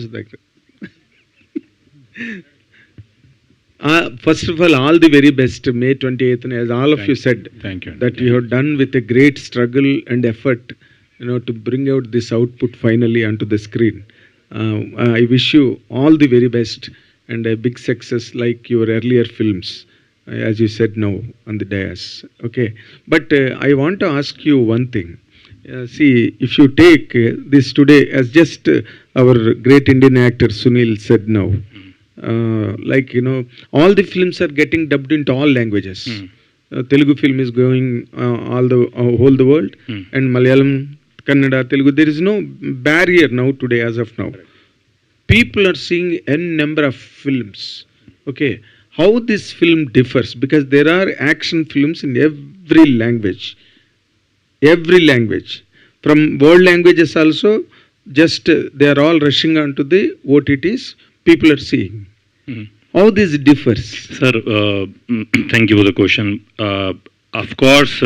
Sudhakar. First of all the very best. May 28th, as all of you said, thank you. that you have done with a great struggle and effort, to bring out this output finally onto the screen. I wish you all the very best and a big success like your earlier films, as you said now on the dais. Okay, but I want to ask you one thing. See, if you take this today, as just our great Indian actor Sunil said now, all the films are getting dubbed into all languages. Telugu film is going whole the world, and Malayalam, Kannada, Telugu. There is no barrier now today, as of now. People are seeing n number of films. Okay, how this film differs, because there are action films in every language. From world languages also, just they are all rushing onto the OTTs. People are seeing. How this differs? Sir, thank you for the question. Of course,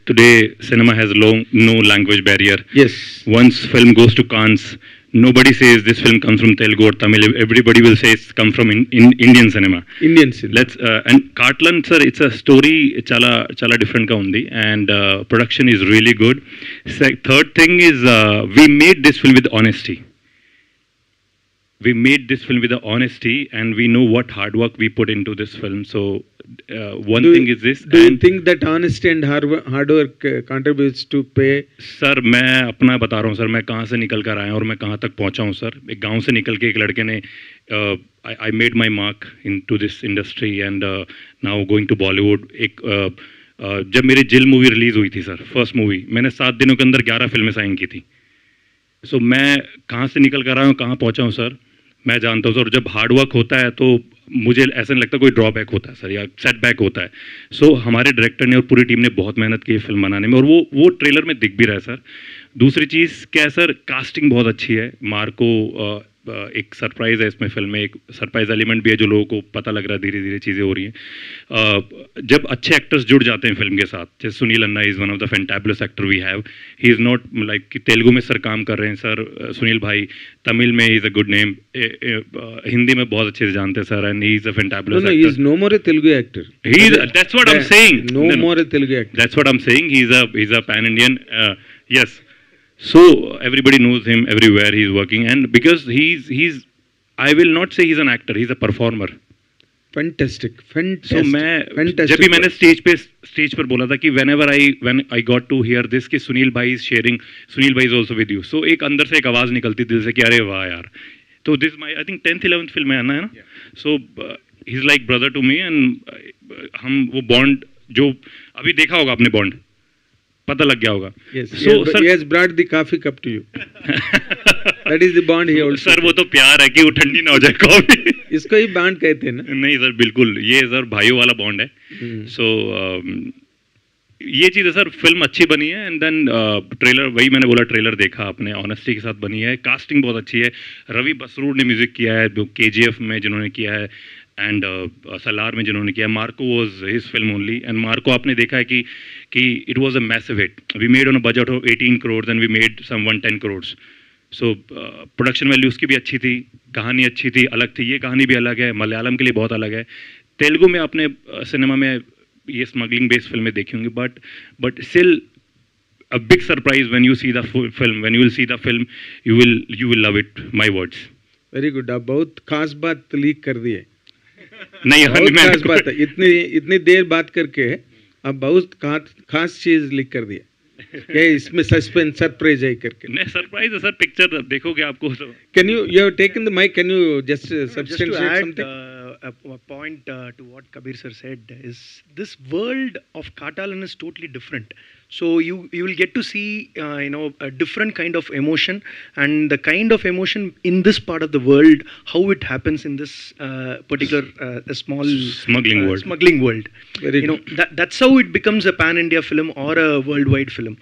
today cinema has no language barrier. Yes. Once film goes to Cannes, nobody says this film comes from Telugu or Tamil. Everybody will say it's come from Indian cinema. Indian cinema. And Cartland, sir, it's a story chala different ka undi, and production is really good. Third thing is we made this film with honesty. And we know what hard work we put into this film. So one thing is this. Do you think that honesty and hard work contributes to pay? Sir मैं अपना बता रहा हूँ sir, मैं कहाँ से निकल कर आया और मैं कहाँ तक पहुँचा हूँ सर. एक गांव से निकल के एक लड़के ने I made my mark into this industry and now going to Bollywood. जब मेरी जिल मूवी रिलीज हुई थी सर, फर्स्ट मूवी, मैंने 7 दिनों के अंदर 11 फिल्में साइन की थी. सो मैं कहाँ से निकल कर आया हूँ, कहाँ पहुँचा हूँ सर, मैं जानता हूँ सर. जब हार्ड वर्क होता है तो मुझे ऐसा नहीं लगता कोई ड्रॉबैक होता है सर या सेटबैक होता है. सो हमारे डायरेक्टर ने और पूरी टीम ने बहुत मेहनत की है फिल्म बनाने में, और वो ट्रेलर में दिख भी रहा है सर. दूसरी चीज़ क्या है सर, कास्टिंग बहुत अच्छी है. मार्को एक सरप्राइज़ है इसमें फिल्म में, एक सरप्राइज एलिमेंट भी है जो लोगों को पता लग रहा है, धीरे धीरे चीज़ें हो रही हैं. जब अच्छे एक्टर्स जुड़ जाते हैं फिल्म के साथ, जैसे सुनील अन्ना is one of the fantabulous actor we have. He is not like कि तेलुगु में सर काम कर रहे हैं सर सुनील भाई, तमिल में is a good name, Hindi में बहुत अच्छे से जानते हैं sir, and he is a fantabulous actor. He is no more a Telugu actor. That's what I'm saying. No more a Telugu actor. That's what I'm saying. He's a pan-Indian. Yes. So everybody knows him everywhere he's working, and because he's I will not say he's an actor, he's a performer. Fantastic. So जब भी मैंने stage पर बोला था कि when I got to hear this कि सुनील भाई is sharing, Sunil भाई is also with you, so एक अंदर से एक आवाज़ निकलती दिल से कि अरे वाह यार. तो this my I think 10th 11th film में आना है ना. So he's like brother to me, and हम वो bond जो अभी देखा होगा आपने bond, पता लग गया होगा. Yes. So he has brought the coffee cup to you. That is the bond he also. Sir वो तो प्यार है कि वो ठंडी ना हो जाए कॉफी. इसको ही बॉन्ड कहते हैं ना. नहीं सर, बिल्कुल ये सर भाइयों वाला बॉन्ड है. सो ये चीज़ है सर, फिल्म अच्छी बनी है. एंड देन ट्रेलर, वही मैंने बोला, ट्रेलर देखा आपने, ऑनेस्टी के साथ बनी है. कास्टिंग बहुत अच्छी है. रवि बसरूर ने म्यूजिक किया है, KGF में जिन्होंने किया है, एंड सलार में जिन्होंने किया. Marco was his film only, and Marco आपने देखा है कि it was a massive hit. We made on a budget of 18 crores and we made some 110 crores. So production value उसकी भी अच्छी थी, कहानी अच्छी थी, अलग थी. ये कहानी भी अलग है, मलयालम के लिए बहुत अलग है. तेलुगु में अपने सिनेमा में ये स्मगलिंग बेस्ड फिल्में देखी होंगी, but still a big surprise when you see the film. When you will see the film, you will love it. My words. Very good. आप बहुत खास बात लीक कर दिए. नहीं, बहुत खास बात है. इतनी देर बात करके आप बहुत खास चीज लीक कर दिए. क्या इसमें सस्पेंस सरप्राइज है करके? नहीं, सरप्राइज है सर. पिक्चर देखोगे आपको. Can you have taken the mic? Can you just substantiate something? A point to what Kabir sir said is this world of Katalan is totally different. So you will get to see a different kind of emotion, and the kind of emotion in this part of the world, how it happens in this particular small smuggling world. Very good. That's how it becomes a pan-India film or a worldwide film.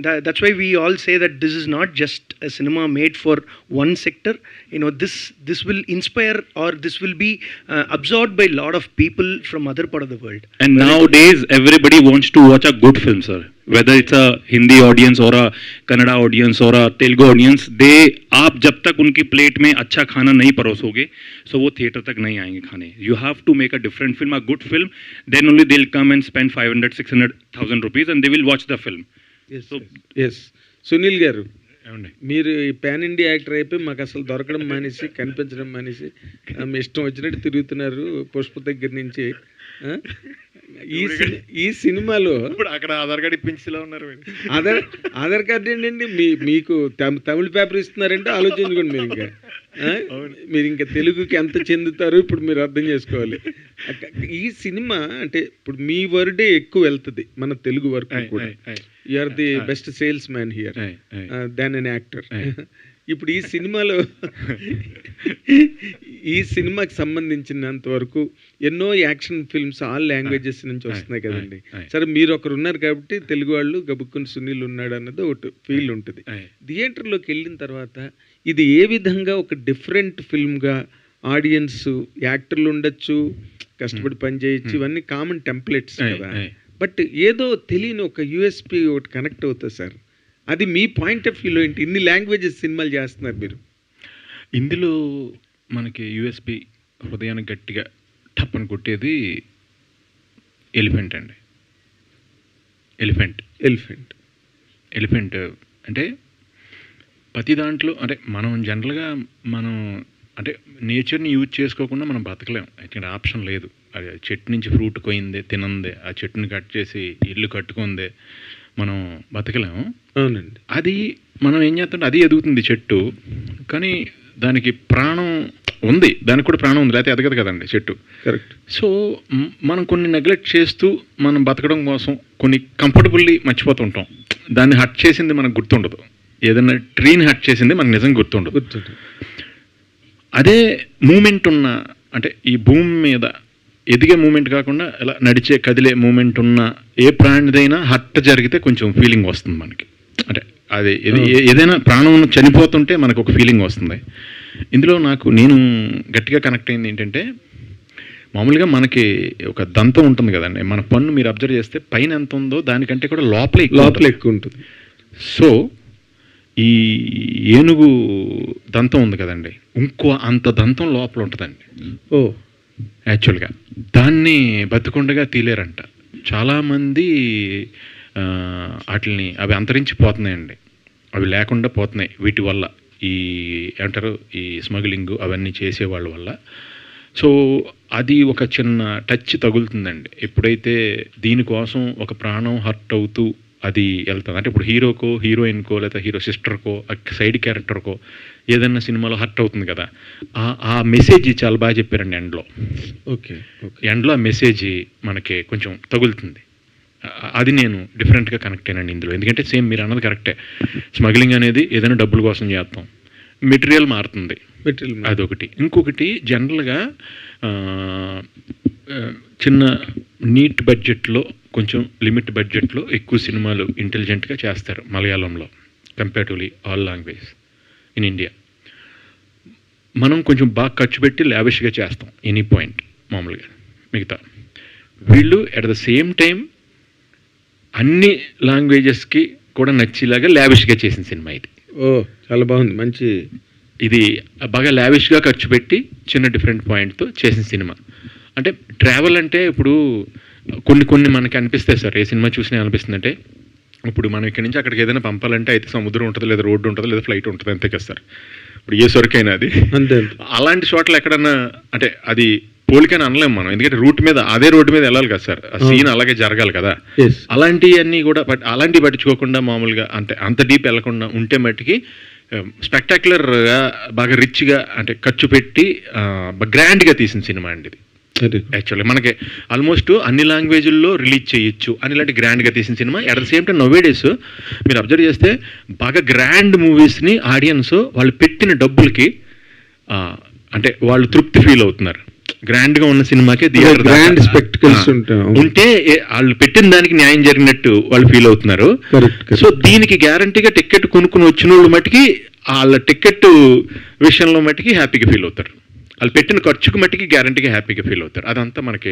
That's why we all say that this is not just a cinema made for one sector. This will inspire, or this will be absorbed by a lot of people from other part of the world. And nowadays everybody wants to watch a good film. film, sir. Whether it's a Hindi audience or a Kannada audience or a Telugu audience, आप जब तक उनकी plate में अच्छा खाना नहीं परोसोगे, so वो theatre तक नहीं आएंगे खाने. You have to make a different film, a good film, then only they'll come and spend 500-600,000 rupees and they will watch the film. Yes, so, yes. Sunil గారు, ఏమండి, మీరు ఈ పాన్ ఇండియా యాక్టర్ అయిపోయి మాకు అసలు దొరకడం మానేసి, కనిపించడం మానేసి, మీ ఇష్టం వచ్చినట్టు తిరుగుతున్నారు పుష్ప దగ్గర నుంచి. ఈ సినిమాలో ఇప్పుడు అక్కడ ఆధార్ కార్డు ఇప్పించేలా ఉన్నారు. ఆధార్ కార్డు ఏంటండి, మీకు తమిళ పేపర్ ఇస్తున్నారంటే ఆలోచించుకోండి. మీరు ఇంకా మీరు ఇంకా తెలుగుకి ఎంత చెందుతారు ఇప్పుడు మీరు అర్థం చేసుకోవాలి. ఈ సినిమా అంటే ఇప్పుడు మీ వర్డే ఎక్కువ వెళ్తుంది మన తెలుగు వర్క్ కూడా. You are the best salesman here than an actor. ఇప్పుడు ఈ సినిమాకి సంబంధించినంత వరకు ఎన్నో యాక్షన్ ఫిల్మ్స్ ఆల్ లాంగ్వేజెస్ నుంచి వస్తున్నాయి కదండి. సరే, మీరు ఒకరు ఉన్నారు కాబట్టి తెలుగు వాళ్ళు గబుక్కుని సునీల్ ఉన్నాడు అన్నది ఒకటి ఫీల్ ఉంటుంది. థియేటర్లోకి వెళ్ళిన తర్వాత ఇది ఏ విధంగా ఒక డిఫరెంట్ ఫిల్మ్గా ఆడియన్స్, యాక్టర్లు ఉండొచ్చు, కష్టపడి పని చేయొచ్చు, ఇవన్నీ కామన్ టెంప్లెట్స్ కదా. బట్ ఏదో తెలియని ఒక యూఎస్పి ఒకటి కనెక్ట్ అవుతుంది సార్. అది మీ పాయింట్ ఆఫ్ వ్యూలో ఏంటి? ఇన్ని లాంగ్వేజెస్ సినిమాలు చేస్తున్నారు మీరు. ఇందులో మనకి యూఎస్పి హృదయానికి గట్టిగా టప్పని కొట్టేది ఎలిఫెంట్ అండి. ఎలిఫెంట్ అంటే ప్రతి దాంట్లో అంటే మనం జనరల్గా అంటే నేచర్ని యూజ్ చేసుకోకుండా మనం బతకలేం. అయితే ఆప్షన్ లేదు. అది చెట్టు నుంచి ఫ్రూట్ కోయిందే, తినందే, ఆ చెట్టుని కట్ చేసి ఇల్లు కట్టుకుందే మనం బతకలేము. అవునండి. అది మనం ఏం చేస్తుంటే అది ఎదుగుతుంది చెట్టు, కానీ దానికి ప్రాణం ఉంది, దానికి కూడా ప్రాణం ఉంది, లేకపోతే ఎదగదు కదండి చెట్టు. కరెక్ట్. సో మనం కొన్ని నెగ్లెక్ట్ చేస్తూ మనం బతకడం కోసం కొన్ని కంఫర్టబుల్లీ మర్చిపోతుంటాం. దాన్ని హట్ చేసింది మనకు గుర్తుండదు. ఏదైనా ట్రీని హట్ చేసింది మనకు నిజంగా గుర్తుండదు. అదే మూమెంట్ ఉన్న అంటే ఈ భూమి మీద ఎదిగే మూమెంట్ కాకుండా ఇలా నడిచే కదిలే మూమెంట్ ఉన్న ఏ ప్రాణిదైనా హట్ జరిగితే కొంచెం ఫీలింగ్ వస్తుంది మనకి. అంటే అది ఏదైనా ప్రాణం చనిపోతుంటే మనకు ఒక ఫీలింగ్ వస్తుంది. ఇందులో నేను గట్టిగా కనెక్ట్ అయింది ఏంటంటే, మామూలుగా మనకి ఒక దంతం ఉంటుంది కదండి, మన పన్ను మీరు అబ్జర్వ్ చేస్తే పైన ఎంత ఉందో దానికంటే కూడా లోపల ఎక్కువ ఉంటుంది. సో ఈ ఏనుగు దంతం ఉంది కదండి, ఇంకో అంత దంతం లోపల ఉంటుందండి. యాక్చువల్గా దాన్ని బతుకుండగా తీలేరంట చాలామంది. వాటిని అవి అంతరించిపోతున్నాయండి, అవి లేకుండా పోతున్నాయి వీటి వల్ల, ఈ ఏమంటారు ఈ స్మగ్లింగ్ అవన్నీ చేసేవాళ్ళ వల్ల. సో అది ఒక చిన్న టచ్ తగులుతుందండి ఎప్పుడైతే దీనికోసం ఒక ప్రాణం హర్ట్ అవుతూ అది వెళ్తుంది. అంటే ఇప్పుడు హీరోకో, హీరోయిన్కో, లేదా హీరో సిస్టర్కో, సైడ్ క్యారెక్టర్కో ఏదన్నా సినిమాలో హర్ట్ అవుతుంది కదా, ఆ మెసేజ్ చాలా బాగా చెప్పారండి ఎండ్లో. ఎండ్లో ఆ మెసేజ్ మనకి కొంచెం తగులుతుంది. అది నేను డిఫరెంట్గా కనెక్ట్ అయినండి ఇందులో. ఎందుకంటే సేమ్ మీరు అన్నది కరెక్టే, స్మగ్లింగ్ అనేది ఏదైనా డబ్బుల కోసం చేస్తాం, మెటీరియల్ మారుతుంది, అదొకటి. ఇంకొకటి జనరల్గా చిన్న నీట్ బడ్జెట్లో, కొంచెం లిమిట్ బడ్జెట్లో ఎక్కువ సినిమాలు ఇంటెలిజెంట్గా చేస్తారు మలయాళంలో comparatively all language in India. మనం కొంచెం బాగా ఖర్చు పెట్టి లావిష్గా చేస్తాం ఎనీ పాయింట్ మామూలుగా. మిగతా వీళ్ళు అట్ ద సేమ్ టైం అన్ని లాంగ్వేజెస్కి కూడా నచ్చేలాగా లావిష్గా చేసిన సినిమా ఇది. చాలా బాగుంది, మంచి. ఇది బాగా లావిష్గా ఖర్చు పెట్టి చిన్న డిఫరెంట్ పాయింట్తో చేసిన సినిమా. అంటే ట్రావెల్ అంటే ఇప్పుడు కొన్ని మనకి అనిపిస్తాయి సార్, ఏ సినిమా చూసినా అనిపిస్తుంది అంటే, ఇప్పుడు మనం ఇక్కడి నుంచి అక్కడికి ఏదైనా పంపాలంటే అయితే సముద్రం ఉంటుంది, లేదా రోడ్డు ఉంటుంది, లేదా ఫ్లైట్ ఉంటుంది, అంతే కదా సార్. ఇప్పుడు ఏ సొరకైనా అది అంతే. అలాంటి చోట్ల ఎక్కడన్నా అంటే అది పోలికని అనలేము మనం, ఎందుకంటే రూట్ మీద అదే రోడ్డు మీద వెళ్ళాలి కదా సార్, ఆ సీన్ అలాగే జరగాలి కదా. అలాంటివన్నీ కూడా అలాంటివి పట్టించుకోకుండా మామూలుగా అంటే అంత డీప్ వెళ్ళకుండా ఉంటే మట్టికి స్పెక్టాక్యులర్గా బాగా రిచ్గా అంటే ఖర్చు పెట్టి గ్రాండ్గా తీసిన సినిమా అండి ఇది. యాక్చువల్లీ మనకి ఆల్మోస్ట్ అన్ని లాంగ్వేజ్ల్లో రిలీజ్ చేయొచ్చు అని ఇలాంటి గ్రాండ్గా తీసిన cinema. At the same time nowadays మీరు అబ్జర్వ్ చేస్తే బాగా గ్రాండ్ మూవీస్ని ఆడియన్స్ వాళ్ళు పెట్టిన డబ్బులకి అంటే వాళ్ళు తృప్తి ఫీల్ అవుతున్నారు. గ్రాండ్గా ఉన్న సినిమాకే గ్రాండ్ స్పెక్టికల్స్ ఉంటే వాళ్ళు పెట్టిన దానికి న్యాయం జరిగినట్టు వాళ్ళు ఫీల్ అవుతున్నారు. సో దీనికి గ్యారంటీగా టికెట్ కొనుక్కుని వచ్చిన వాళ్ళు మటుకి వాళ్ళ టికెట్ విషయంలో మటుకి హ్యాపీగా ఫీల్ అవుతారు. వాళ్ళు పెట్టిన ఖర్చుకు మట్టికి గ్యారంటీగా హ్యాపీగా ఫీల్ అవుతారు. అదంతా మనకి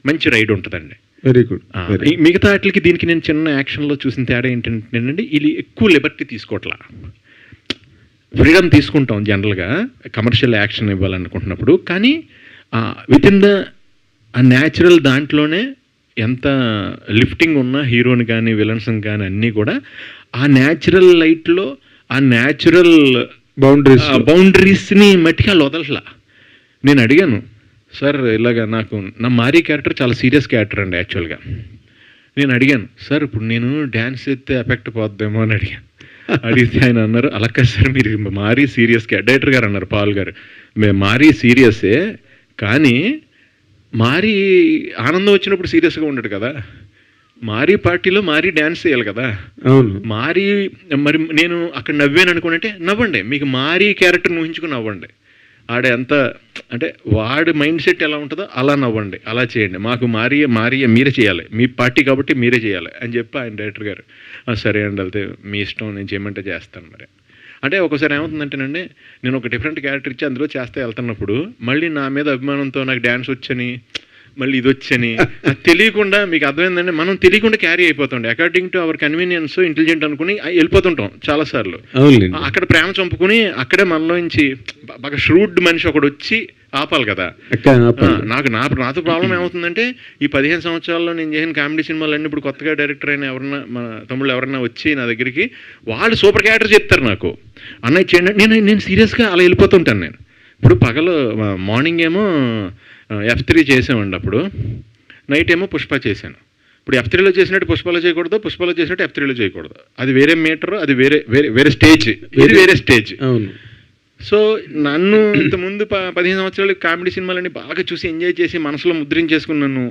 మంచి రైడ్ ఉంటుందండి. Very good. ఈ మిగతా వాటికి దీనికి నేను చిన్న యాక్షన్లో చూసిన తేడా ఏంటంటే ఇది ఎక్కువ లిబర్టీ తీసుకోవట్లా. ఫ్రీడమ్ తీసుకుంటాం జనరల్గా కమర్షియల్ యాక్షన్ ఇవ్వాలనుకుంటున్నప్పుడు, కానీ విత్ ఇన్ ద న్యాచురల్ దాంట్లోనే ఎంత లిఫ్టింగ్ ఉన్నా హీరోని కానీ విలన్స్ని కానీ అన్నీ కూడా ఆ న్యాచురల్ లైట్లో ఆ న్యాచురల్ బౌండరీస్ని మట్టికి వాళ్ళు వదలట్లా. నేను అడిగాను, సార్ ఇలాగా నా మారీ క్యారెక్టర్ చాలా సీరియస్ క్యారెక్టర్ అండి యాక్చువల్గా. నేను అడిగాను, సార్ ఇప్పుడు నేను డ్యాన్స్ చేస్తే ఎఫెక్ట్ పోద్దేమో అని అడిగాను. అడిగితే ఆయన అన్నారు, అలా కాదు సార్, మీరు మారీ సీరియస్ డైరెక్టర్ గారు అన్నారు, పాల్ గారు, మేము మారీ సీరియసే, కానీ మారీ ఆనందం వచ్చినప్పుడు సీరియస్గా ఉండడు కదా, మారీ పార్టీలో మారీ డ్యాన్స్ చేయాలి కదా. అవును, మారీ మరి నేను అక్కడ నవ్వాను అనుకోనంటే నవ్వండి, మీకు మారీ క్యారెక్టర్ని ఊహించుకుని నవ్వండి, ఆడ ఎంత అంటే వాడి మైండ్ సెట్ ఎలా ఉంటుందో అలా నవ్వండి, అలా చేయండి, మాకు మారీ మీరే చేయాలి, మీ పార్టీ కాబట్టి మీరే చేయాలి అని చెప్పి ఆయన డైరెక్టర్ గారు సరే అండి వెళ్తే మీ ఇష్టం, నేను చేయమంటే చేస్తాను. మరి అంటే ఒకసారి ఏమవుతుందంటేనండి, నేను ఒక డిఫరెంట్ క్యారెక్టర్ ఇచ్చి అందులో చేస్తే వెళ్తున్నప్పుడు మళ్ళీ నా మీద అభిమానంతో నాకు డ్యాన్స్ వచ్చని మళ్ళీ ఇది వచ్చని తెలియకుండా, మీకు అర్థమైందండి, మనం తెలియకుండా క్యారీ అయిపోతుండే according to our convenience intelligent అనుకుని వెళ్ళిపోతుంటాం చాలాసార్లు. అక్కడ ప్రేమ చంపుకుని అక్కడే మనలోంచి బాగా ష్రూడ్ మనిషి ఒకడు వచ్చి ఆపాలి కదా. నాతో ప్రాబ్లం ఏమవుతుందంటే, ఈ 15 సంవత్సరాల్లో నేను చేసిన కామెడీ సినిమాలన్నీ ఇప్పుడు కొత్తగా డైరెక్టర్ అయిన ఎవరన్నా మన తమ్ముళ్ళు ఎవరన్నా వచ్చి నా దగ్గరికి వాళ్ళు సూపర్ క్యారెక్టర్ చెప్తారు నాకు, అన్నయ్య చేయండి, నేను సీరియస్గా అలా వెళ్ళిపోతుంటాను. నేను ఇప్పుడు పగలు మార్నింగ్ ఏమో F3 చేసామండి, అప్పుడు నైట్ ఏమో పుష్ప చేశాను. ఇప్పుడు F3లో చేసినట్టు పుష్పలో చేయకూడదు, పుష్పలో చేసినట్టు F3లో చేయకూడదు, అది వేరే మీటర్, అది వేరే స్టేజ్, ఇది వేరే స్టేజ్. సో నన్ను ఇంతకుముందు 15 సంవత్సరాలు కామెడీ సినిమాలన్నీ బాగా చూసి ఎంజాయ్ చేసి మనసులో ముద్రించేసుకున్నాను.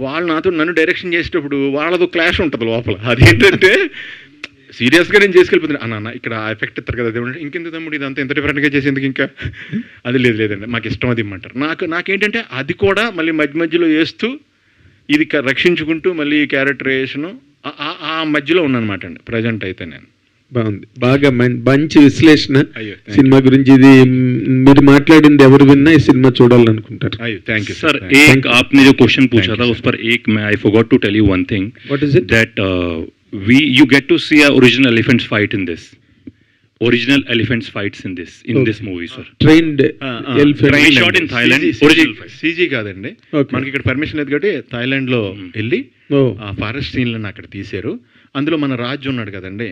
వాళ్ళు నన్ను డైరెక్షన్ చేసేటప్పుడు వాళ్ళతో క్లాష్ ఉంటుంది లోపల. అదేంటంటే సీరియస్గా నేను చేసుకెళ్ళిపోతున్నాను, అన్న ఇక్కడ ఆ ఎఫెక్ట్ ఇస్తారు కదా, అదేమంటే ఇంకెంత తమ్ముడు ఇదంతా ఎంత డిఫరెంట్గా చేసేందుకు ఇంకా అది లేదండి మాకు ఇష్టం అది ఇమ్మంటారు. నాకేంటంటే అది కూడా మళ్ళీ మధ్యలో వేస్తూ ఇది రక్షించుకుంటూ మళ్ళీ క్యారెక్టరైజేషను ఆ మధ్యలో ఉన్నానమాట అండి ప్రజెంట్ అయితే. నేను బాగుంది, బాగా మంచి విశ్లేషణ సినిమా గురించి. ఇది మీరు మాట్లాడింది ఎవరు విన్నా ఈ సినిమా చూడాలనుకుంటారు. Thank you sir. एक आपने जो क्वेश्चन पूछा था उस पर एक मैं I forgot to tell you one thing. What is it? That you get to see a original elephants fight in this. Original elephants fights in this movie, sir. Trained elephant shot in Thailand. Original fight. CG కాదండి, మనకి ఇక్కడ permission లేదు కాబట్టి Thailand లో వెళ్ళి ఆ forest సీన్లను అక్కడ తీశారు. అందులో మన రాజు ఉన్నాడు కదండి,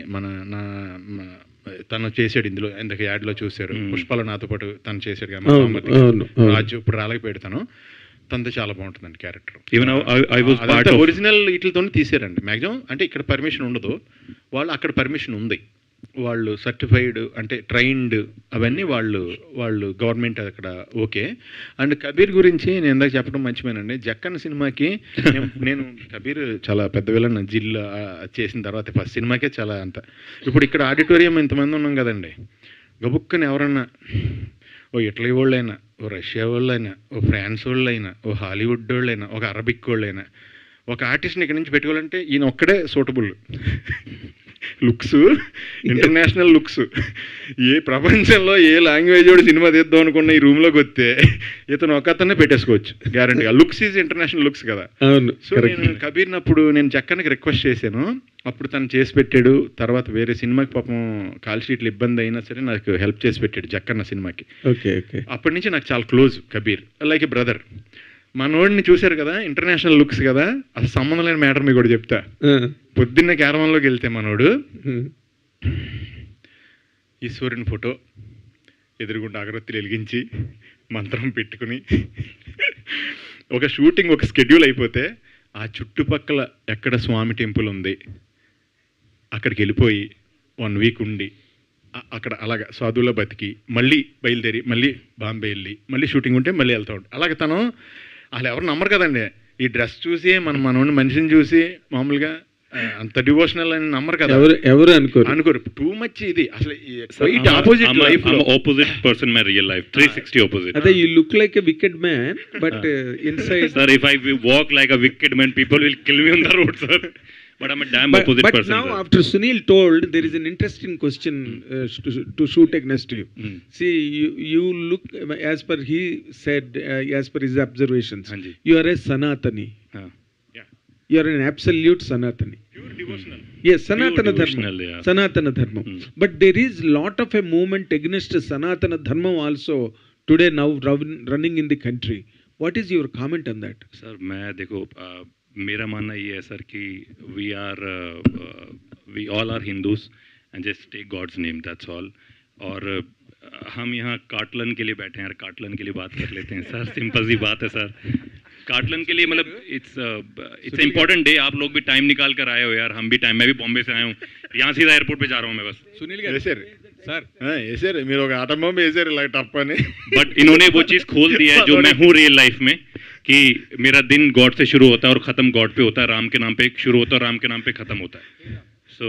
తను చేసాడు ఇందులో, ఎందుకు యాడ్లో చూశారు, పుష్పలో నాతో పాటు తను చేశాడు కదా రాజు. ఇప్పుడు రాలేకపోయాడు తనతో చాలా బాగుంటుందండి క్యారెక్టర్. ఈవెన్ ఒరిజినల్ వీటితో తీసారండి మ్యాక్సిమం. అంటే ఇక్కడ పర్మిషన్ ఉండదు, వాళ్ళు అక్కడ పర్మిషన్ ఉంది, వాళ్ళు సర్టిఫైడ్ అంటే ట్రైన్డ్ అవన్నీ వాళ్ళు గవర్నమెంట్ అక్కడ ఓకే. అండ్ కబీర్ గురించి నేను ఇందాక చెప్పడం మంచిమేనండి. జక్కన్న సినిమాకి నేను కబీర్ చాలా పెద్ద విలన్ జిల్లా చేసిన తర్వాత ఫస్ట్ సినిమాకే చాలా అంత. ఇప్పుడు ఇక్కడ ఆడిటోరియం ఇంతమంది ఉన్నాం కదండి, గబుక్కని ఎవరన్నా ఓ ఇటలీ వాళ్ళైనా, ఓ రష్యా వాళ్ళైనా, ఓ ఫ్రాన్స్ వాళ్ళైనా, ఓ హాలీవుడ్ వాళ్ళైనా, ఒక అరబిక్ వాళ్ళైనా ఒక ఆర్టిస్ట్ని ఇక్కడి నుంచి పెట్టుకోవాలంటే ఈయన ఒక్కడే సూటబుల్. లుక్స్ ఇంటర్నేషనల్ లుక్స్, ఏ ప్రపంచంలో ఏ లాంగ్వేజ్ వాడు సినిమా తీద్దాం అనుకున్న ఈ రూమ్లోకి వస్తే ఇతను ఒక అతనే పెట్టేసుకోవచ్చు గ్యారంటీగా. లుక్స్ ఈజ్ ఇంటర్నేషనల్ లుక్స్ కదా. సో నేను కబీర్ని అప్పుడు నేను జక్కన్కి రిక్వెస్ట్ చేశాను, అప్పుడు తను చేసి పెట్టాడు. తర్వాత వేరే సినిమాకి పాపం కాల్ షీట్లు ఇబ్బంది అయినా సరే నాకు హెల్ప్ చేసి పెట్టాడు జక్కన్న సినిమాకి. అప్పటి నుంచి నాకు చాలా close Kabir, like a brother. మనోడిని చూశారు కదా, ఇంటర్నేషనల్ లుక్స్ కదా, అసలు సంబంధం లేని మ్యాటర్ మీకు కూడా చెప్తా. పొద్దున్నే క్యారవాన్లోకి వెళ్తే మనోడు ఈశ్వరుని ఫోటో ఎదురుగుండా అగరత్తులు వెలిగించి మంత్రం పెట్టుకుని ఒక షూటింగ్ ఒక స్కెడ్యూల్ అయిపోతే ఆ చుట్టుపక్కల ఎక్కడ స్వామి టెంపుల్ ఉంది అక్కడికి వెళ్ళిపోయి 1 వీక్ ఉండి అక్కడ అలాగ సాధువులో బతికి మళ్ళీ బయలుదేరి మళ్ళీ బాంబే వెళ్ళి మళ్ళీ షూటింగ్ ఉంటే మళ్ళీ వెళ్తూ ఉంటాడు. అలాగే తను వాళ్ళు ఎవరు నమ్మరు కదండి, ఈ డ్రెస్ చూసి మనోని మనిషిని చూసి మామూలుగా అంత డివోషనల్ అని నమ్మరు కదా, ఎవరు అనుకోరు. టూ మచ్ ఇది అసలు opposite person my real life 360 opposite. Ade you look like a wicked man but inside sir if I walk like a wicked man people will kill me on the road sir. But I'm a damn opposite person. But now after Sunil told, there is an interesting question to shoot against you. See, you look, as per he said, as per his observations, you are a Sanatani. You are an absolute Sanatani. Pure devotional. Yes, Sanatana devotional, Dharma. yeah. Sanatana Dharma. But there is lot of a movement against Sanatana Dharma also today now running in the country. What is your comment on that? Sir मैं देखो मेरा मानना ये है sir कि we all are Hindus and just take God's name that's all. और हम यहाँ काटलन के लिए बैठे हैं यार, काटलन के लिए बात कर लेते हैं सर. सिंपल सी बात है सर, काटलन के लिए मतलब इट्स इम्पोर्टेंट डे. आप लोग भी टाइम निकाल कर आए हो यार, हम भी टाइम, मैं भी बॉम्बे से आया हूँ, यहाँ सीधा एयरपोर्ट पे जा रहा हूँ मैं बस. సునీల్ గారు వేసారు మీరు ఒక ఆటం బాంబు వేసారు ఇలా టప్ అని. बट इन्होंने वो चीज़ खोल दी है जो मैं हूँ रियल लाइफ में, कि मेरा दिन गॉड से शुरू होता है और ख़त्म गॉड पे होता है. राम के नाम पे शुरू होता है और राम के नाम पे ख़त्म होता है. सो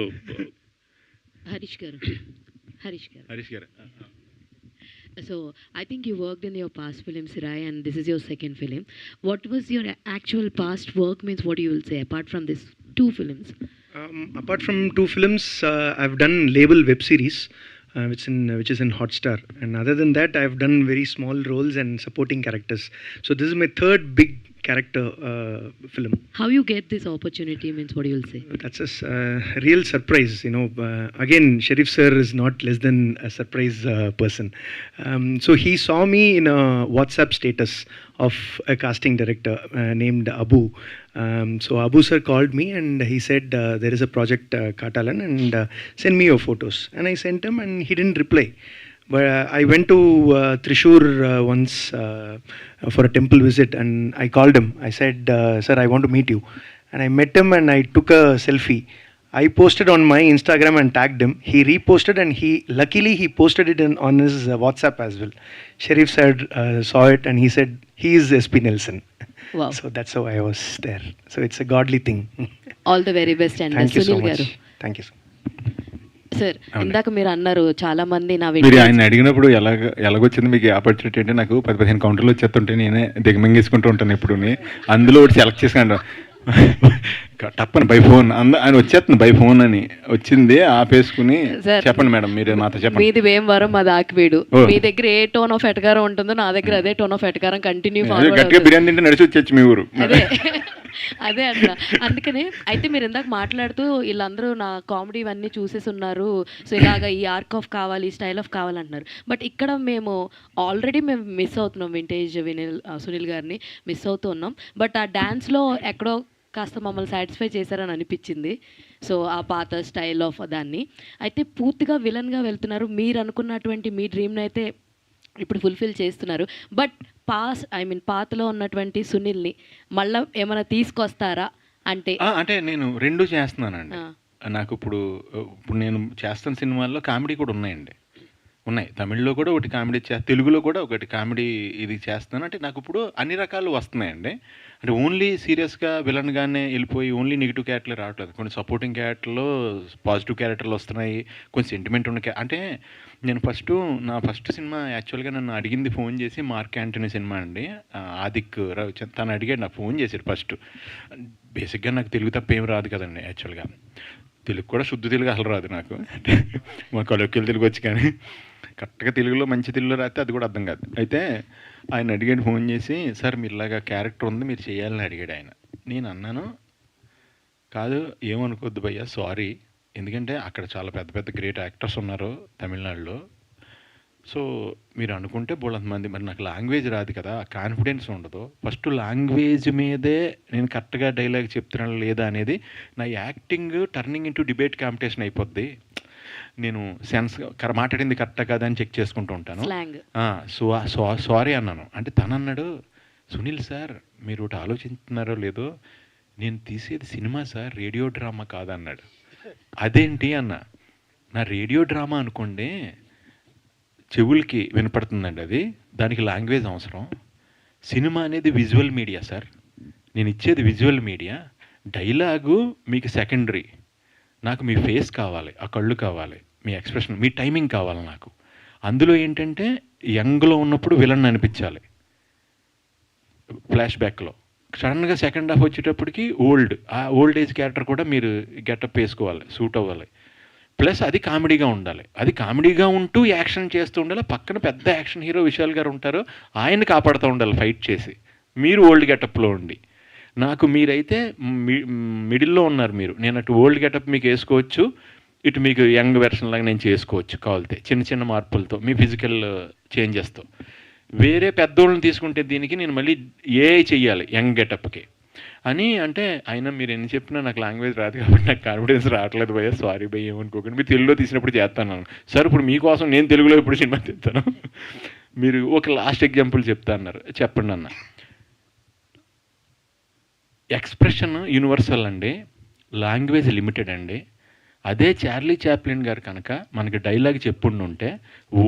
హరీష్ గారు హరీష్ గారు So I think you worked in your past film, Sirai, and this is your second film. What was your actual past work? Means what you will say apart from these two films? Apart from two films, I've done label web series, which is in Hotstar, and other than that, I've done very small roles and supporting characters. So this is my third big character film. How you get this opportunity? Means what you will say? That's a real surprise, you know. Again, Sharif sir is not less than a surprise person. So he saw me in a WhatsApp status of a casting director named Abu. So Abu sir called me and he said, there is a project Katalan and send me your photos. And I sent him and he didn't reply. But I went to Thrissur once for a temple visit and I called him. I said, sir, I want to meet you. And I met him and I took a selfie. I posted on my Instagram and tagged him. He reposted and luckily he posted it on his WhatsApp as well. Sharif sir saw it and he said, he is SP Nelson. Wow. So that's how I was there. So it's a godly thing. All the very best and Thank you so Sunil much. garu. Thank you so much. Sir ఇందాక మీరు అన్నారు చాలా మంది నా మీరు ఆయన అడిగినప్పుడు ఎలాగొచ్చింది మీకు ఆపర్చునిటీ అంటే, నాకు 10-15 కౌంటర్లు వచ్చేస్తుంటే నేనే దిగమింగేసుకుంటూ ఉంటాను ఇప్పుడు. అందులో ఒకటి సెలెక్ట్ చేసుకుంటా టప్పని బై ఫోన్ ఆయన వచ్చేస్తుంది, బై ఫోన్ అని వచ్చింది ఆపేసుకుని. చెప్పండి మేడం, మీరు నాతో చెప్పండి. మీది వేమవరం, మాది ఆకివీడు. మీ దగ్గర ఏ టోన్ ఆఫ్ ఎటకారం ఉంటుందో నా దగ్గర అదే టోన్ ఆఫ్ ఎటకారం కంటిన్యూ గట్టిగా బిర్యానీ తింటే నడిచి వచ్చేచ్చు మీ ఊరు. అదే అట్లా. అందుకనే అయితే మీరు ఇందాక మాట్లాడుతూ వీళ్ళందరూ నా కామెడీ ఇవన్నీ చూసేసి ఉన్నారు, సో ఇలాగ ఈ ఆర్క్ ఆఫ్ కావాలి, ఈ స్టైల్ ఆఫ్ కావాలంటున్నారు. బట్ ఇక్కడ మేము ఆల్రెడీ మిస్ అవుతున్నాం వింటేజ్ సునీల్ గారిని మిస్ అవుతూ ఉన్నాం. బట్ ఆ డ్యాన్స్లో ఎక్కడో కాస్త మమ్మల్ని సాటిస్ఫై చేశారని అనిపించింది. సో ఆ పాత స్టైల్ ఆఫ్ దాన్ని అయితే పూర్తిగా విలన్గా వెళ్తున్నారు. మీరు అనుకున్నటువంటి మీ డ్రీమ్ని అయితే ఇప్పుడు ఫుల్ఫిల్ చేస్తున్నారు. బట్ పాతలో ఉన్నటువంటి సునీల్ని మళ్ళీ ఏమైనా తీసుకొస్తారా అంటే? అంటే నేను రెండు చేస్తున్నానండి. నాకు ఇప్పుడు నేను చేస్తున్న సినిమాల్లో కామెడీ కూడా ఉన్నాయి. తమిళ్లో కూడా ఒకటి కామెడీ తెలుగులో కూడా ఒకటి కామెడీ ఇది చేస్తాను. అంటే నాకు ఇప్పుడు అన్ని రకాలు వస్తున్నాయండి. అంటే ఓన్లీ సీరియస్గా విలన్గానే వెళ్ళిపోయి ఓన్లీ నెగిటివ్ క్యారెక్టర్లు రావట్లేదు. కొన్ని సపోర్టింగ్ క్యారెక్టర్లో పాజిటివ్ క్యారెక్టర్లు వస్తున్నాయి, కొన్ని సెంటిమెంట్ ఉన్న అంటే నేను నా ఫస్ట్ సినిమా యాక్చువల్గా నన్ను అడిగింది ఫోన్ చేసి మార్క్ యాంటనీ సినిమా అండి. ఆదిక్ తను అడిగాడు, నాకు ఫోన్ చేశాడు ఫస్ట్. బేసిక్గా నాకు తెలుగు తప్ప ఏం రాదు కదండి. యాక్చువల్గా తెలుగు కూడా శుద్ధ తెలుగు అసలు రాదు నాకు. మా కొలొక్కిల తెలుగు వచ్చి కానీ కరెక్ట్గా తెలుగులో మంచి తెలుగులో రాస్తే అది కూడా అర్థం కాదు. అయితే ఆయన అడిగాడు ఫోన్ చేసి, సార్ మీరు ఇలాగా క్యారెక్టర్ ఉంది మీరు చేయాలని అడిగాడు ఆయన. నేను అన్నాను, కాదు ఏమనుకోద్దు భయ్యా, సారీ, ఎందుకంటే అక్కడ చాలా పెద్ద పెద్ద గ్రేట్ యాక్టర్స్ ఉన్నారు తమిళనాడులో. సో మీరు అనుకుంటే బోలంతమంది, మరి నాకు లాంగ్వేజ్ రాదు కదా, కాన్ఫిడెన్స్ ఉండదు. ఫస్ట్ లాంగ్వేజ్ మీదే నేను కరెక్ట్గా డైలాగ్ చెప్తున్నాను లేదా అనేది. నా acting turning into debate competition అయిపోద్ది. నేను సెన్స్ మాట్లాడింది కరెక్టా కదా అని చెక్ చేసుకుంటూ ఉంటాను. సారీ అన్నాను. అంటే తను అన్నాడు, సునీల్ సార్ మీరు ఒకటి ఆలోచిస్తున్నారో లేదో, నేను తీసేది సినిమా సార్, రేడియో డ్రామా కాదన్నాడు. అదేంటి అన్న, నా రేడియో డ్రామా అనుకోండి చెవులకి వినపడుతుందండి, అది దానికి లాంగ్వేజ్ అవసరం. సినిమా అనేది విజువల్ మీడియా సార్, నేను ఇచ్చేది విజువల్ మీడియా. డైలాగు మీకు సెకండరీ, నాకు మీ ఫేస్ కావాలి, ఆ కళ్ళు కావాలి, మీ ఎక్స్ప్రెషన్, మీ టైమింగ్ కావాలి నాకు. అందులో ఏంటంటే యంగ్లో ఉన్నప్పుడు విలన్ అనిపించాలి, ఫ్లాష్ బ్యాక్లో సడన్గా సెకండ్ హాఫ్ వచ్చేటప్పటికి ఆ ఓల్డ్ ఏజ్ క్యారెక్టర్ కూడా మీరు గెటప్ వేసుకోవాలి, సూట్ అవ్వాలి. ప్లస్ అది కామెడీగా ఉండాలి, అది కామెడీగా ఉంటూ యాక్షన్ చేస్తూ ఉండాలి. పక్కన పెద్ద యాక్షన్ హీరో విశాల్ గారు ఉంటారు, ఆయన కాపాడుతూ ఉండాలి ఫైట్ చేసి, మీరు ఓల్డ్ గెటప్లో ఉండి. నాకు మీరైతే మిడిల్లో ఉన్నారు మీరు. నేను అటు ఓల్డ్ గెటప్ మీకు వేసుకోవచ్చు, ఇటు మీకు యంగ్ వెర్షన్ లాగా నేను చేసుకోవచ్చు కావాలితే, చిన్న చిన్న మార్పులతో మీ ఫిజికల్ చేంజెస్తో. వేరే పెద్దోళ్ళని తీసుకుంటే దీనికి నేను మళ్ళీ ఏఐ చెయ్యాలి యంగ్ గెటప్కి అని. అంటే అయినా మీరు ఎన్ని చెప్పినా నాకు లాంగ్వేజ్ రాదు కాబట్టి నాకు కాన్ఫిడెన్స్ రావట్లేదు భయ్య, సారీ భయ్య ఏమనుకోకండి, మీరు తెలుగులో తీసినప్పుడు చేస్తాను. సార్ ఇప్పుడు మీకోసం నేను తెలుగులో ఎప్పుడు సినిమా తీస్తాను, మీరు ఒక లాస్ట్ ఎగ్జాంపుల్ చెప్తా అన్నారు, చెప్పండి అన్న. ఎక్స్ప్రెషన్ యూనివర్సల్ అండి, లాంగ్వేజ్ లిమిటెడ్ అండి. అదే చార్లీ చాప్లిన్ గారు కనుక మనకి డైలాగ్ చెప్పుండుంటే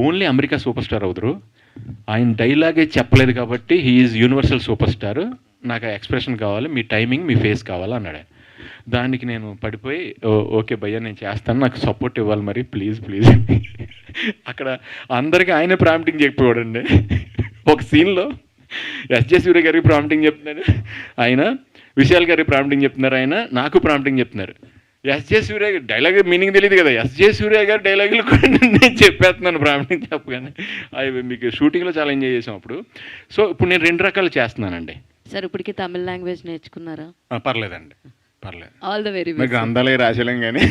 ఓన్లీ అమెరికా సూపర్ స్టార్ అవుతారు. ఆయన డైలాగే చెప్పలేదు కాబట్టి he is universal super star. నాకు ఆ ఎక్స్ప్రెషన్ కావాలి, మీ టైమింగ్, మీ ఫేస్ కావాలి అన్నాడు. దానికి నేను పడిపోయి ఓకే భయ్యా నేను చేస్తాను, నాకు సపోర్ట్ ఇవ్వాలి మరి ప్లీజ్ ప్లీజ్. అక్కడ అందరికీ ఆయన ప్రాంప్టింగ్ చెప్పేవాడండి. ఒక సీన్లో ఎస్జే సూర్య గారికి ప్రాంప్టింగ్ చెప్తున్నాడు ఆయన, విశాల్ గారికి ప్రాంప్టింగ్ చెప్తున్నారు ఆయన, నాకు ప్రాంప్టింగ్ చెప్తున్నారు. ఎస్జే సూర్య డైలాగ్ మీనింగ్ తెలియదు కదా, ఎస్జే సూర్య గారు డైలాగులు కూడా నేను చెప్పేస్తున్నాను ప్రాంప్టింగ్ చెప్పగానే. అవి మీకు షూటింగ్లో చాలా ఎంజాయ్ చేసాం అప్పుడు. సో ఇప్పుడు నేను 2 రకాలు చేస్తున్నానండి. సార్ ఇప్పటికి తమిళ లాంగ్వేజ్ నేర్చుకున్నారా? పర్లేదండి, పర్లేదు. ఆల్ ద వెరీ మీకు గ్రంథాలే రాసేలేం కానీ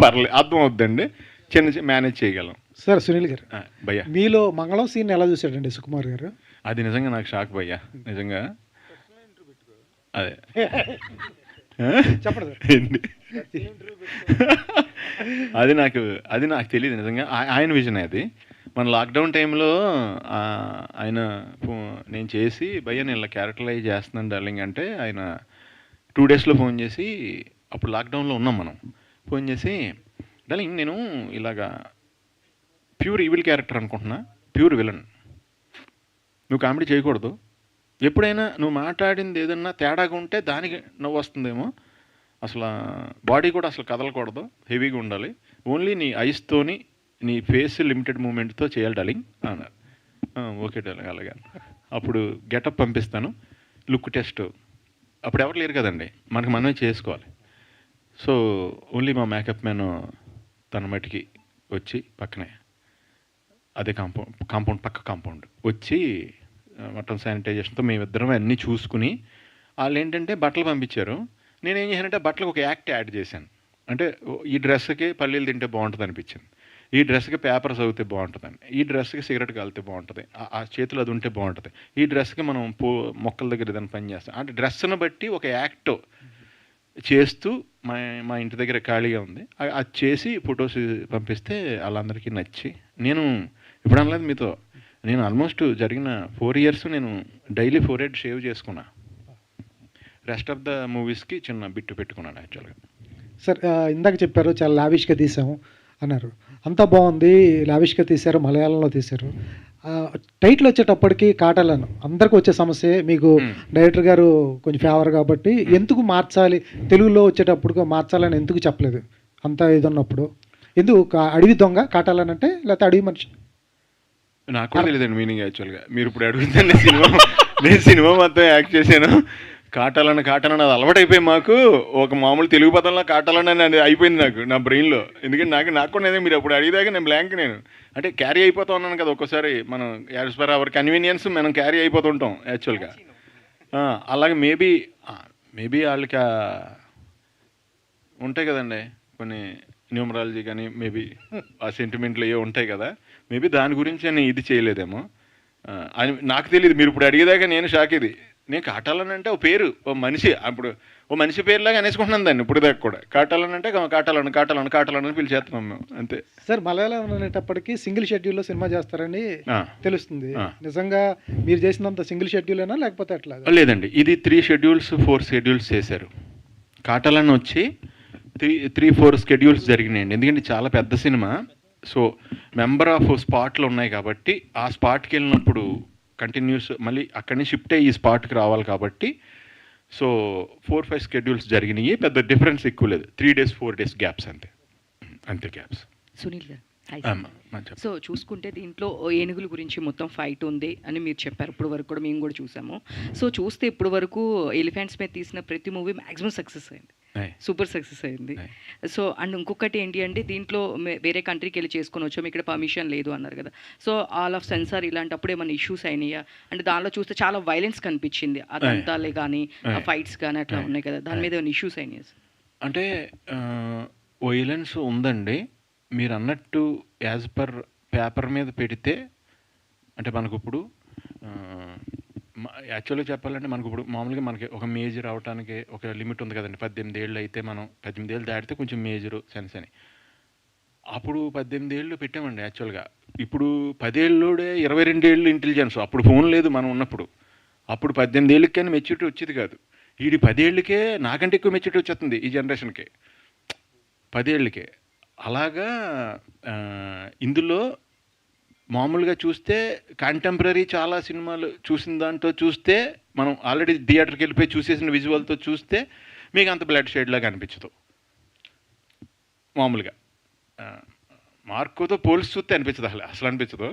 పర్లేదు, అర్థం అవుద్దండి, చిన్న మేనేజ్ చేయగలం. సార్ సునీల్ గారు, భయ్యా మీలో మంగళం సీన్ ఎలా చూసాడండి సుకుమార్ గారు? అది నిజంగా నాకు షాక్ భయ్యా, నిజంగా. అదే చెప్పండి సార్. అది నాకు తెలియదు నిజంగా, ఆయన విజన్ అది. మన లాక్డౌన్ టైంలో ఆయన నేను చేసి భయ్య నేను ఇలా క్యారెక్టరైజ్ చేస్తున్నాను డార్లింగ్ అంటే, ఆయన 2 డేస్లో ఫోన్ చేసి, అప్పుడు లాక్డౌన్లో ఉన్నాం మనం, ఫోన్ చేసి డార్లింగ్ నేను ఇలాగా ప్యూర్ ఈవిల్ క్యారెక్టర్ అనుకుంటున్నా, ప్యూర్ విలన్, నువ్వు కామెడీ చేయకూడదు, ఎప్పుడైనా నువ్వు మాట్లాడింది ఏదన్నా తేడాగా ఉంటే దానికి నవ్వు వస్తుందేమో, అసలు బాడీ కూడా అసలు కదలకూడదు, హెవీగా ఉండాలి, ఓన్లీ నీ ఐస్తోని నీ ఫేస్ లిమిటెడ్ మూమెంట్తో చేయాలి డార్లింగ్ అన్నారు. ఓకే డార్లింగ్ అలాగే. అప్పుడు గెటప్ పంపిస్తాను, లుక్ టెస్ట్, అప్పుడు ఎవరు లేరు కదండి, మనకు మనమే చేసుకోవాలి. సో ఓన్లీ మా మేకప్ మ్యాన్ తన మటుకి వచ్చి పక్కనే అదే కాంపౌండ్ వచ్చి మొత్తం శానిటైజేషన్తో మేమిద్దరం అన్నీ చూసుకుని, వాళ్ళు ఏంటంటే బట్టలు పంపించారు. నేనేం చేశానంటే బట్టలకు ఒక యాక్ట్ యాడ్ చేశాను. అంటే ఈ డ్రెస్కి పల్లీలు తింటే బాగుంటుంది అనిపించింది, ఈ డ్రెస్కి పేపర్స్ అవుతే బాగుంటుందని, ఈ డ్రెస్కి సిగరెట్ కాలితే బాగుంటుంది, ఆ చేతులు అది ఉంటే బాగుంటుంది, ఈ డ్రెస్కి మనం మొక్కల దగ్గర ఏదైనా పని చేస్తాం అంటే డ్రెస్ను బట్టి ఒక యాక్ట్ చేస్తూ మా ఇంటి దగ్గర ఖాళీగా ఉంది, అది చేసి ఫొటోస్ పంపిస్తే వాళ్ళందరికీ నచ్చి, నేను ఇప్పుడు అనలేదు మీతో, నేను ఆల్మోస్ట్ జరిగిన 4 years నేను డైలీ 4 head షేవ్ చేసుకున్నా, రెస్ట్ ఆఫ్ ద మూవీస్కి చిన్న బిట్టు పెట్టుకున్నాను యాక్చువల్గా. సార్ ఇందాక చెప్పారు చాలా లావిష్గా తీసాము అన్నారు, అంతా బాగుంది, లావిష్గా తీశారు, మలయాళంలో తీశారు. టైటిల్ వచ్చేటప్పటికి కాటాలను అందరికీ వచ్చే సమస్య, మీకు డైరెక్టర్ గారు కొంచెం ఫేవర్ కాబట్టి ఎందుకు మార్చాలి, తెలుగులో వచ్చేటప్పుడు మార్చాలని ఎందుకు చెప్పలేదు? అంతా ఇది ఉన్నప్పుడు ఎందుకు అడవి దొంగ కాటాలని అంటే, లేకపోతే అడవి మనిషి? నాకు కూడా తెలియదండి మీనింగ్ యాక్చువల్గా, మీరు ఇప్పుడు అడుగుతుంది నేను సినిమా మొత్తం యాక్ట్ చేశాను, కాటాలని అది అలవాటు అయిపోయి మాకు ఒక మామూలు తెలుగు పదంలో కాటాలని అది అయిపోయింది నాకు నా బ్రెయిన్లో. ఎందుకంటే నాకు కూడా నేను మీరు అప్పుడు అడిగిదాకా నేను బ్లాంక్, నేను అంటే క్యారీ అయిపోతూ ఉన్నాను కదా ఒక్కోసారి, మనం యాజ్ పర్ అవర్ కన్వీనియన్స్ మనం క్యారీ అయిపోతుంటాం యాక్చువల్గా. అలాగే మేబీ వాళ్ళకి ఉంటాయి కదండి కొన్ని న్యూమరాలజీ కానీ మేబీ ఆ సెంటిమెంట్లు ఏవో ఉంటాయి కదా, మేబీ దాని గురించి నేను ఇది చేయలేదేమో అని నాకు తెలియదు. మీరు ఇప్పుడు అడిగేదాకా నేను షాక్. ఇది నేను కాటాలని అంటే ఓ పేరు, ఓ మనిషి, అప్పుడు ఓ మనిషి పేరులాగా అనేసుకుంటున్నాను దాన్ని ఇప్పుడు దాకా కూడా. కాటాలని అంటే కాటాలని పిలిచేస్తున్నాం మేము అంతే. సార్ మలయాళం అనేటప్పటికి సింగిల్ షెడ్యూల్లో సినిమా చేస్తారని తెలుస్తుంది, నిజంగా మీరు చేసినంత సింగిల్ షెడ్యూలేనా లేకపోతే అట్లా? లేదండి, ఇది 3 schedules 4 schedules చేశారు. కాటాలని వచ్చి 3-4 schedules జరిగినాయండి, ఎందుకంటే చాలా పెద్ద సినిమా. సో మెంబర్ ఆఫ్ స్పాట్లు ఉన్నాయి కాబట్టి ఆ స్పాట్కి వెళ్ళినప్పుడు కంటిన్యూస్ మళ్ళీ అక్కడి నుంచి షిఫ్ట్ అయ్యి ఈ స్పాట్కి రావాలి కాబట్టి సో 4-5 schedules జరిగినాయి, పెద్ద డిఫరెన్స్ ఎక్కువ లేదు, 3 days 4 days గ్యాప్స్ అంతే గ్యాప్స్. సునీల్ గారు సో చూసుకుంటే దీంట్లో ఏనుగుల గురించి మొత్తం ఫైట్ ఉంది అని మీరు చెప్పారు, ఇప్పుడు వరకు కూడా మేము కూడా చూసాము. సో చూస్తే ఇప్పుడు వరకు ఎలిఫెంట్స్ మీద తీసిన ప్రతి మూవీ మ్యాక్సిమం సక్సెస్ అయింది. Aye. సూపర్ సక్సెస్ అయింది. Aye. సో అండ్ ఇంకొకటి ఏంటి అంటే దీంట్లో వేరే కంట్రీకి వెళ్ళి చేసుకొని వచ్చాము, ఇక్కడ పర్మిషన్ లేదు అన్నారు కదా. సో ఆల్ ఆఫ్ సెన్సార్ ఇలాంటప్పుడు ఏమైనా ఇష్యూస్ అయినాయా? అంటే దానిలో చూస్తే చాలా వైలెన్స్ కనిపించింది, ఆ దంతాలే కానీ ఆ ఫైట్స్ కానీ అట్లా ఉన్నాయి కదా, దాని మీద ఏమైనా ఇష్యూస్ అయినాయి? అంటే వైలెన్స్ ఉందండి. మీరు అన్నట్టు యాజ్ పర్ పేపర్ మీద పెడితే అంటే మనకు ఇప్పుడు యాక్చువల్గా చెప్పాలంటే మనకు ఇప్పుడు మామూలుగా మనకి ఒక మేజర్ అవడానికి ఒక లిమిట్ ఉంది కదండి. 18 ఏళ్ళు అయితే మనం 18 ఏళ్ళు దాటితే కొంచెం మేజరు సెన్స్ అని. అప్పుడు 18 ఏళ్ళు పెట్టామండి యాక్చువల్గా. ఇప్పుడు 10 ఏళ్ళోడే 22 ఏళ్ళు ఇంటెలిజెన్స్. అప్పుడు ఫోన్ లేదు మనం ఉన్నప్పుడు. అప్పుడు 18 ఏళ్ళకి కానీ మెచ్యూరిటీ వచ్చేది కాదు. వీడి 10 ఏళ్ళకే నాకంటే ఎక్కువ మెచ్యూరిటీ వచ్చేస్తుంది ఈ జనరేషన్కి 10 ఏళ్ళకే. అలాగా ఇందులో మామూలుగా చూస్తే కాంటెంపరీ చాలా సినిమాలు చూసిన దాంట్లో చూస్తే మనం ఆల్రెడీ థియేటర్కి వెళ్ళిపోయి చూసేసిన విజువల్తో చూస్తే మీకు అంత బ్లడ్ షేడ్ లాగా అనిపించదు. మామూలుగా మార్కోతో పోల్చి చూస్తే అనిపించదు, అసలు అనిపించదు.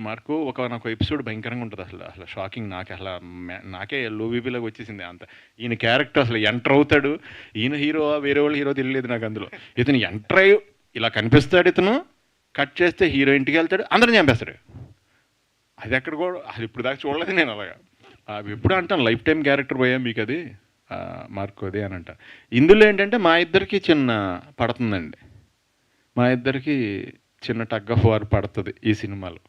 మార్కో నాకు ఎపిసోడ్ భయంకరంగా ఉంటుంది, అసలు షాకింగ్. నాకే లో బీపీలాగా వచ్చేసింది అంత. ఈయన క్యారెక్టర్ అసలు ఎంటర్ అవుతాడు, ఈయన హీరో వేరే వాళ్ళు హీరో తెలియలేదు నాకు. అందులో ఇతను ఎంటర్ అయ్యి ఇలా కనిపిస్తాడు, ఇతను కట్ చేస్తే హీరో ఇంటికి వెళ్తాడు, అందరిని చంపేస్తాడు. అది ఎక్కడ కూడా అది ఇప్పుడు దాకా చూడలేదు నేను. అలాగా ఎప్పుడు అంటాను లైఫ్ టైం క్యారెక్టర్ పోయా మీకు అది మార్కోది అని అంట. ఇందులో ఏంటంటే మా ఇద్దరికి చిన్న పడుతుందండి, మా ఇద్దరికి చిన్న టగ్ ఆఫ్ వార్ పడుతుంది ఈ సినిమాలో.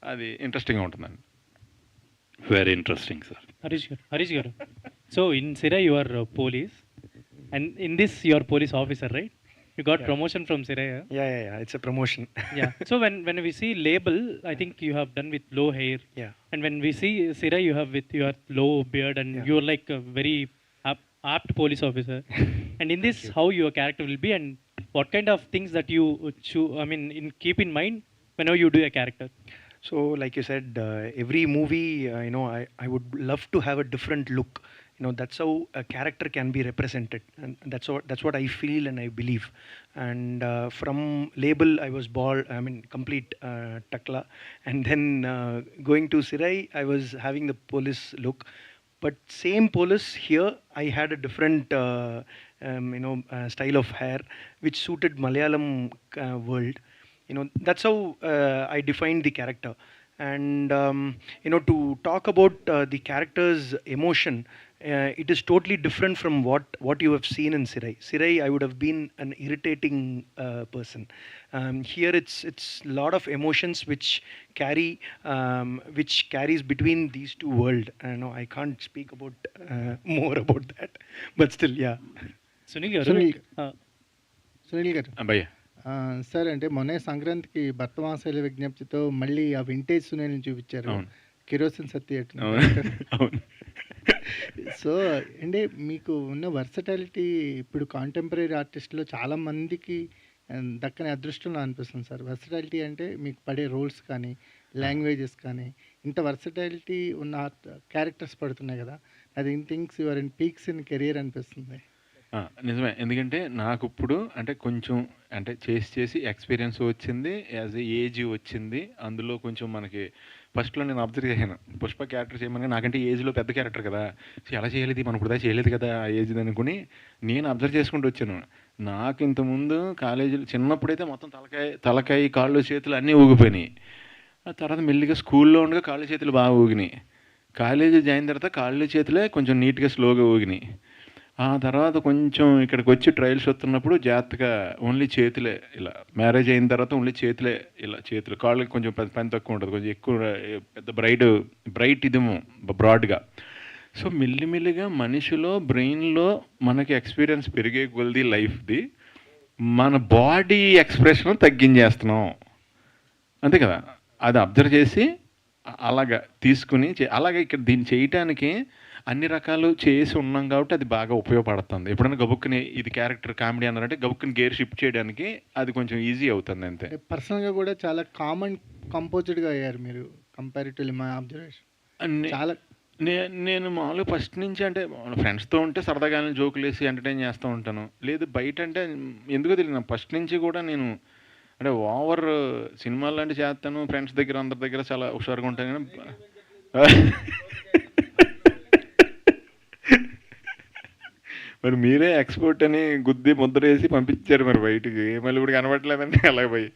అది ఇంట్రెస్టింగ్గా ఉంటుందండి. Very interesting sir. హరీష్ గారు, సో ఇన్ సిరా you are police and in this you are police officer, right? You got promotion from Siraya. Yeah. It's a promotion. Yeah. So when we see label, I think you have done with low hair. Yeah. And when we see Siraya, you have with your low beard, and you're like a very apt police officer. And in this, how your character will be, and what kind of things that you keep in mind whenever you do a character. So, like you said, every movie, I would love to have a different look. That's how a character can be represented, and that's what I feel and I believe. And from label, I was bald, complete takla, and then going to Sirai, I was having the police look. But same police here, I had a different style of hair which suited Malayalam world. That's how I defined the character. And to talk about the character's emotion, it is totally different from what you have seen in Sirai. Sirai, I would have been an irritating person. Here it's lot of emotions which carries between these two worlds. I can't speak about more about that, but still, yeah. Sunil garu, భయ్యా sir, అంటే మొన్న సంక్రాంతికి భర్తమాసాల విజ్ఞప్తితో మళ్ళీ ఆ vintage సునీల్ని చూపించారు, kerosene సత్య. So అంటే మీకు ఉన్న వర్సటాలిటీ ఇప్పుడు కాంటెంపరీ ఆర్టిస్ట్లో చాలా మందికి దక్కని అదృష్టంలో అనిపిస్తుంది సార్. వర్సటాలిటీ అంటే మీకు పడే రోల్స్ కానీ లాంగ్వేజెస్ కానీ ఇంత వర్సటాలిటీ ఉన్న క్యారెక్టర్స్ పడుతున్నాయి కదా, అది in things your in peaks in career అనిపిస్తుంది. నిజమే. ఎందుకంటే నాకు ఇప్పుడు అంటే కొంచెం అంటే చేసి ఎక్స్పీరియన్స్ వచ్చింది, యాజ్ ఏజ్ వచ్చింది. అందులో కొంచెం మనకి ఫస్ట్లో నేను అబ్జర్వ్ చేశాను, పుష్ప క్యారెక్టర్ చేయమని నాకంటే ఏజ్లో పెద్ద క్యారెక్టర్ కదా, ఎలా చేయలేదు మనం ఇప్పుడు చేయలేదు కదా ఆ ఏజ్ అనుకుని నేను అబ్జర్వ్ చేసుకుంటూ వచ్చాను. నాకు ఇంతకుముందు కాలేజీలో చిన్నప్పుడైతే మొత్తం తలకాయ కాళ్ళు చేతులు అన్నీ ఊగిపోయినాయి. ఆ తర్వాత మెల్లిగా స్కూల్లో ఉండగా కాళ్ళు చేతులు బాగా ఊగినాయి. కాలేజీ జాయిన్ తర్వాత కాళ్ళు చేతులే కొంచెం నీట్గా స్లోగా ఊగినాయి. ఆ తర్వాత కొంచెం ఇక్కడికి వచ్చి ట్రయల్స్ వస్తున్నప్పుడు జాగ్రత్తగా ఓన్లీ చేతులే ఇలా, మ్యారేజ్ అయిన తర్వాత ఓన్లీ చేతులే ఇలా, చేతులు కాళ్ళకి కొంచెం పని తక్కువ ఉంటుంది, కొంచెం ఎక్కువ పెద్ద బ్రైట్ ఇదేమో బ్రాడ్గా. సో మెల్లిమెల్లిగా మనిషిలో బ్రెయిన్లో మనకి ఎక్స్పీరియన్స్ పెరిగే కొలది లైఫ్ది మన బాడీ ఎక్స్ప్రెషన్ తగ్గించేస్తున్నాం అంతే కదా. అది అబ్జర్వ్ చేసి అలాగా తీసుకుని అలాగే ఇక్కడ దీన్ని చేయటానికి అన్ని రకాలు చేసి ఉన్నాం కాబట్టి అది బాగా ఉపయోగపడుతుంది. ఎప్పుడైనా గబుక్కుని ఇది క్యారెక్టర్ కామెడీ అన్నారంటే గబుక్కుని గేర్ షిఫ్ట్ చేయడానికి అది కొంచెం ఈజీ అవుతుంది అంతే. పర్సనల్గా కూడా చాలా కామన్ కంపోజ్డ్గా అయ్యారు మీరు కంపారిటివ్లీ మై అబ్జర్వేషన్. చాలా నేను మామూలుగా ఫస్ట్ నుంచి అంటే ఫ్రెండ్స్తో ఉంటే సరదాగా జోకులు వేసి ఎంటర్టైన్ చేస్తూ ఉంటాను. లేదు బయట అంటే ఎందుకో తెలియదు, ఫస్ట్ నుంచి కూడా నేను అంటే ఓవర్ సినిమాలు లాంటివి చేస్తాను, ఫ్రెండ్స్ దగ్గర అందరి దగ్గర చాలా హుషారుగా ఉంటాను. కానీ మరి మీరే ఎక్స్పోర్ట్ అని గుద్ది ముద్ర వేసి పంపించారు మరి బయటికి, మళ్ళీ ఇప్పుడు కనబడలేదండి అలా పోయి.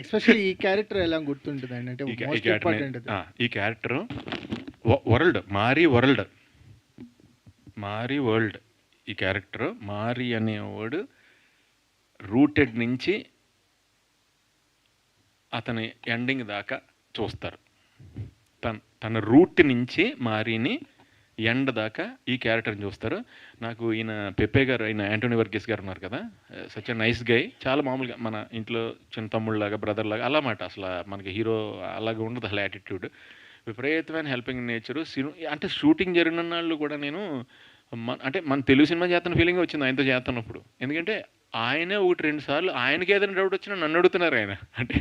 ఎస్పెషల్లీ ఈ క్యారెక్టర్ ఎలా గుర్తుంటుందండి అంటే మోస్ట్ ఇంపార్టెంట్ ఈ క్యారెక్టర్ వరల్డ్ మారీ వరల్డ్ ఈ క్యారెక్టర్ మారీ అనేవాడు రూటెడ్ నుంచి అతని ఎండింగ్ దాకా చూస్తారు. తన రూట్ నుంచి మారీని ఎండ్ దాకా ఈ క్యారెక్టర్ని చూస్తారు. నాకు ఈయన పెప్పే గారు, ఆయన యాంటోనీ వర్గీస్ గారు ఉన్నారు కదా, సచ్ ఎ నైస్ గై, చాలా మామూలుగా మన ఇంట్లో చిన్న తమ్ముళ్ళలాగా బ్రదర్ లాగా అలా మాట. అసలు మనకి హీరో అలాగే ఉండదు అసలు యాటిట్యూడ్, విపరీతమైన హెల్పింగ్ నేచరు. అంటే షూటింగ్ జరిగిన నాళ్ళు కూడా నేను అంటే మన తెలుగు సినిమా చేస్తున్న ఫీలింగ్ వచ్చింది ఆయనతో చేస్తున్నప్పుడు. ఎందుకంటే ఆయనే 1-2 సార్లు ఆయనకి ఏదైనా డౌట్ వచ్చినా నన్ను అడుగుతున్నారు ఆయన. అంటే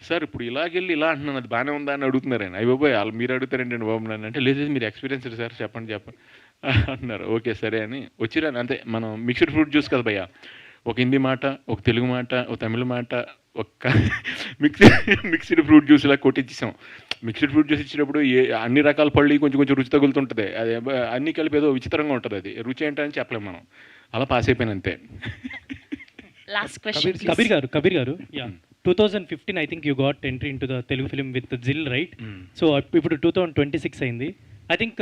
సార్ ఇప్పుడు ఇలాగెళ్ళి ఇలా అంటున్నాను, అది బాగానే ఉందా అని అడుగుతున్నారు ఆయన. అయ్యి బాబోయ్ వాళ్ళు మీరు అడుగుతారండి బాబు నన్ను అంటే, లేదు మీరు ఎక్స్పీరియన్స్ సార్ చెప్పండి అంటున్నారు. ఓకే సరే అని వచ్చిరాను. అంతే, మనం మిక్స్డ్ ఫ్రూట్ జ్యూస్ కదా భయ్య, ఒక హిందీ మాట, ఒక తెలుగు మాట, ఒక తమిళ మాట, ఒక్క మిక్స్డ్ ఫ్రూట్ జ్యూస్ ఇలా కొట్టించేసాం. మిక్స్డ్ ఫ్రూట్ జ్యూస్ ఇచ్చినప్పుడు అన్ని రకాల పళ్ళు కొంచెం రుచి తగులుతుంటుంది. అది అన్నీ కలిపి ఏదో విచిత్రంగా ఉంటుంది. అది రుచి ఏంటని చెప్పలేము మనం. అలా పాస్ అయిపోయాను అంతే. లాస్ట్ క్వశ్చన్ కబీర్ గారు 2015 I think you got entry into the Telugu film with Zil, right? So ఇప్పుడు 2026 అయింది. I think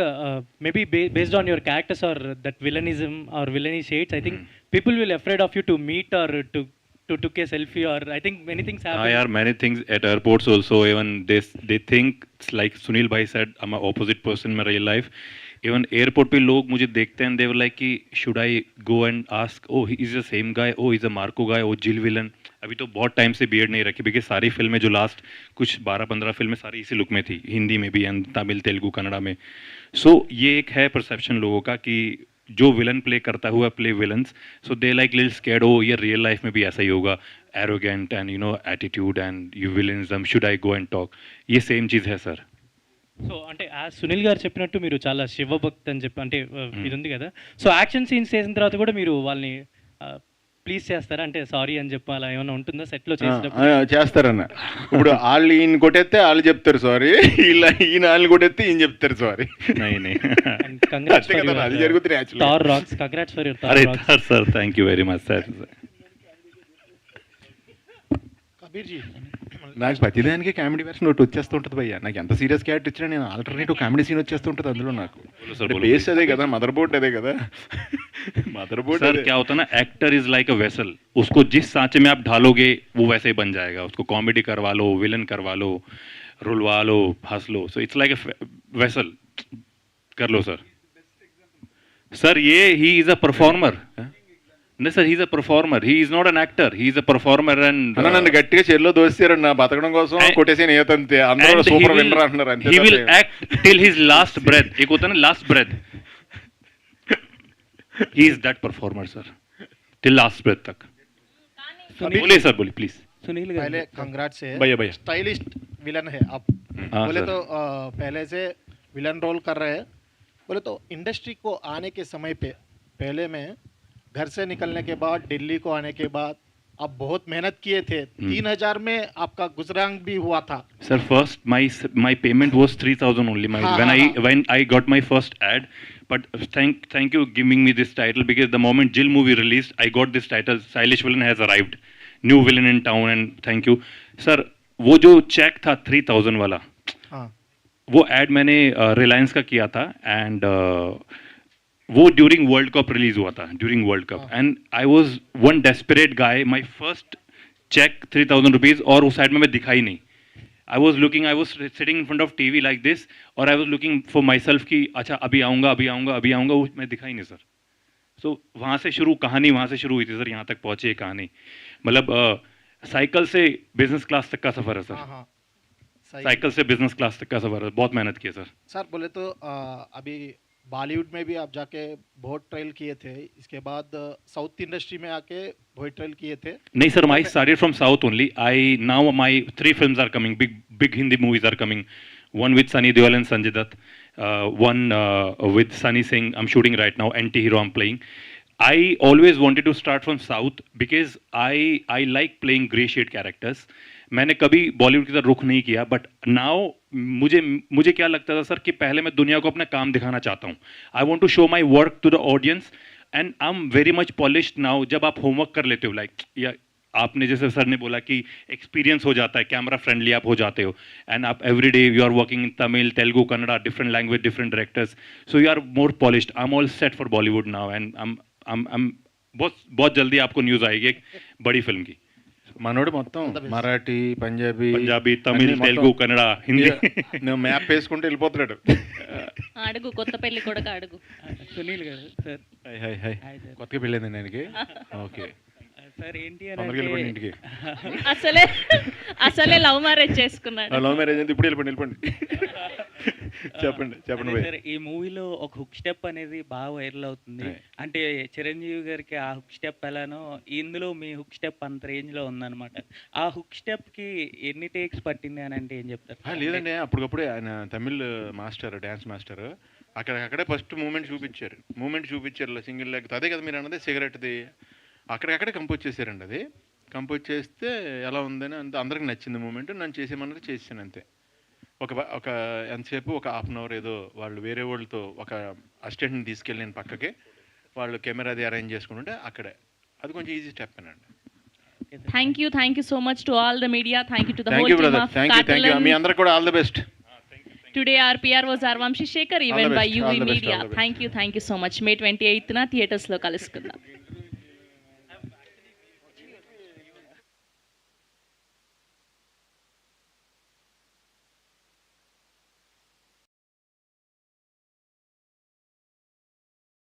maybe based on your characters or that villainism or villainy shades, I think people will afraid of you to meet or to took a selfie, or I think many things happen. Yeah, many things at airports also. Even they think it's like Sunil bhai said, I'm an opposite person in my real life. Even airport पे लोग मुझे देखते हैं, they were like कि should I go and ask, oh he is the same guy, oh he's a Marco guy, oh Jill villain. अभी तो बहुत time से बियर्ड नहीं रखी, बिकॉज सारी फिल्में जो लास्ट कुछ 12-15 फिल्में सारी इसी लुक में थी, हिंदी में भी एंड तमिल तेलुगु कन्नड़ा में. सो ये एक है परसेप्शन लोगों का कि जो विलन प्ले करता हुआ play villains, so they like little scared, ओ ये रियल लाइफ में भी ऐसा ही होगा, arrogant and you know attitude and you villainism, should I go and talk, ये सेम चीज़ है सर. సో అంటే సునీల్ గారు చెప్పినట్టు మీరు చాలా శివభక్తి అని చెప్పి అంటే ఇది ఉంది కదా, సో యాక్షన్ సీన్స్ చేసిన తర్వాత కూడా మీరు వాళ్ళని ప్లీజ్ చేస్తారా, అంటే సారీ అని చెప్పి అలా ఏమైనా ఉంటుందా సెట్లో చేసినప్పుడు? చేస్తారన్న. ఇప్పుడు వాళ్ళు ఈయన కొట్టేస్తే వాళ్ళు చెప్తారు సారీ, ఇలా ఈయన వాళ్ళని కొట్టేస్తే ఈయన చెప్తారు సారీ. అది జరుగుతుంది. Thar Roxx, congrats for your Thar Roxx. Sir thank you very much sir. Kabir ji, నాకు ప్రతిదానికి కామెడీ వెర్షన్ ఒకటి వచ్చేస్తుంటుంది భయ్య. నాకు ఎంత సీరియస్ క్యారెక్టర్ ఇచ్చినా నేను ఆల్టర్నేటివ్ కామెడీ సీన్ వచ్చేస్తుంటుంది అందులో. నాకు బేస్ అదే కదా, మదర్ బోర్డ్ అదే కదా. मदर बोर्ड सर क्या होता है ना, actor is like a vessel, उसको जिस सांचे में आप ढालोगे वो वैसे ही बन जाएगा. उसको कॉमेडी करवा लो, विलन करवा लो, रुलवा लो, हंस लो, so it's like a vessel. कर लो सर. सर ये ही इज अ परफॉर्मर. नहीं sir, he is a performer, he is not an actor, he is a performer. And నన్ను గట్టిగా చెల్లో దోస్తారు నా బతకడం కోసం కొట్టేసి నేతంతే అందరూ సూపర్ విన్నర్ అంటున్నారు అంతే. he will act till his last breath. एक होता है ना last breath, he is that performer sir, till last breath तक. बोलिए सर, बोलिए प्लीज. सुनील पहले कंग्रेट्स है भैया भैया, स्टाइलिस्ट विलन है आप. बोले तो पहले से विलन रोल कर रहे हैं. बोले तो इंडस्ट्री को आने के समय पे पहले में घर से निकलने के बाद दिल्ली को आने के बाद आप बहुत मेहनत किए थे. 3000 में आपका गुजरान भी हुआ था. Sir, first my payment was 3000 only. When I got my first ad. But thank you giving me this title, because the moment Jill movie released, I got this title. Stylish villain has arrived, new villain in town, and thank you sir. वो जो check था 3000 वाला, वो ad मैंने रिलायंस का किया था, and वो ड्यूरिंग वर्ल्ड कप रिलीज हुआ था, during world cup, and I was one desperate guy. My first cheque 3000 rupees, और उस साइड में मैं दिखाई नहीं. I was sitting in front of TV like this, और I was looking for myself कि अच्छा अभी आऊँगा, वो मैं दिखाई नहीं सर. So वहाँ से शुरू कहानी, वहाँ से शुरू हुई थी सर, यहाँ तक पहुँची कहानी. मतलब साइकिल से बिजनेस क्लास तक का सफ़र है सर. साइकिल से बिजनेस क्लास तक का सफ़र है, बहुत मेहनत की है सर. सर बोले तो अभी बॉलीवुड में भी आप जाके बहुत ट्रायल किए थे, इसके बाद साउथ इंडस्ट्री में आके बहुत ट्रायल किए थे. नहीं sir, I started from South only. Now my 3 films are coming, big Hindi movies are coming. One with Sunny Deol and Sanjay Dutt, one with Sunny Singh. I'm shooting right now. Anti-hero I'm playing. I always wanted to start from South because I like playing grey shade characters, मैंने कभी बॉलीवुड की तरफ रुख नहीं किया, but now मुझे क्या लगता था सर कि पहले मैं दुनिया को अपना काम दिखाना चाहता हूँ. I want to show my work to the audience and I am very much polished now. जब आप होमवर्क कर लेते हो लाइक या आपने जैसे सर ने बोला कि एक्सपीरियंस हो जाता है, कैमरा फ्रेंडली आप हो जाते हो, एंड आप every day you are working in Tamil, Telugu, Kannada, different language, different directors, so you are more polished. I am all set for Bollywood now and बहुत जल्दी आपको न्यूज़ आएगी एक बड़ी फिल्म की. మనోడు మొత్తం మరాఠీ, పంజాబీ, తమిళ్, తెలుగు, కన్నడ, హిందీ నువ్వు మ్యాప్ వేసుకుంటూ వెళ్ళిపోతున్నాడు. అడుగు కొత్త పెళ్లి కొడుకు అడుగు. సునీల్ గారు సార్. High high high. కొత్తగా పెళ్ళింది ఆయనకి. ఓకే సార్ ఏంటి తొందరగా వెళ్ళిపోండి ఇంటికి. అసలే లవ్ మ్యారేజ్ చేసుకున్నాడు. లవ్ మ్యారేజ్ అంటే ఇప్పుడు వెళ్ళిపోండి. చెప్పండి సార్, ఈ మూవీలో ఒక హుక్ స్టెప్ అనేది బాగా వైరల్ అవుతుంది. అంటే చిరంజీవి గారికి ఆ హుక్ స్టెప్ ఎలానో ఇందులో మీ హుక్ స్టెప్ అంత రేంజ్ లో ఉందన్నమాట. ఆ హుక్ స్టెప్ కి ఎన్ని టేక్స్ పట్టింది అని అంటే ఏం చెప్తారు? లేదండి, అప్పటికప్పుడే ఆయన తమిళ్ మాస్టర్, డ్యాన్స్ మాస్టర్, అక్కడే ఫస్ట్ మూమెంట్ చూపించారు సింగిల్ లెగ్. అదే కదా మీరు అన్నది సిగరెట్ది. అక్కడికక్కడే కంపోజ్ చేశారండి. అది కంపోజ్ చేస్తే ఎలా ఉందని అందరికి నచ్చింది మూమెంట్. నన్ను చేసేమన్నది చేసాను అంతే. ఒక ఎంతసేపు ఒక హాఫ్ అన్ అవర్ ఏదో వాళ్ళు వేరే వాళ్ళతో ఒక అసిస్టెంట్ని తీసుకెళ్ళి నేను పక్కకి వాళ్ళు కెమెరా అది అరేంజ్ చేసుకుంటుంటే అక్కడే అది కొంచెం ఈజీ స్టెప్ అండి. Thank you so much to all the media. Thank you to the whole team of thank you. మీ అందరికి కూడా all the best. Today our PR was Vanshi Shekhar, event by UV Media. Thank you so much. May 28th theatres లో కలుసుకుందాం.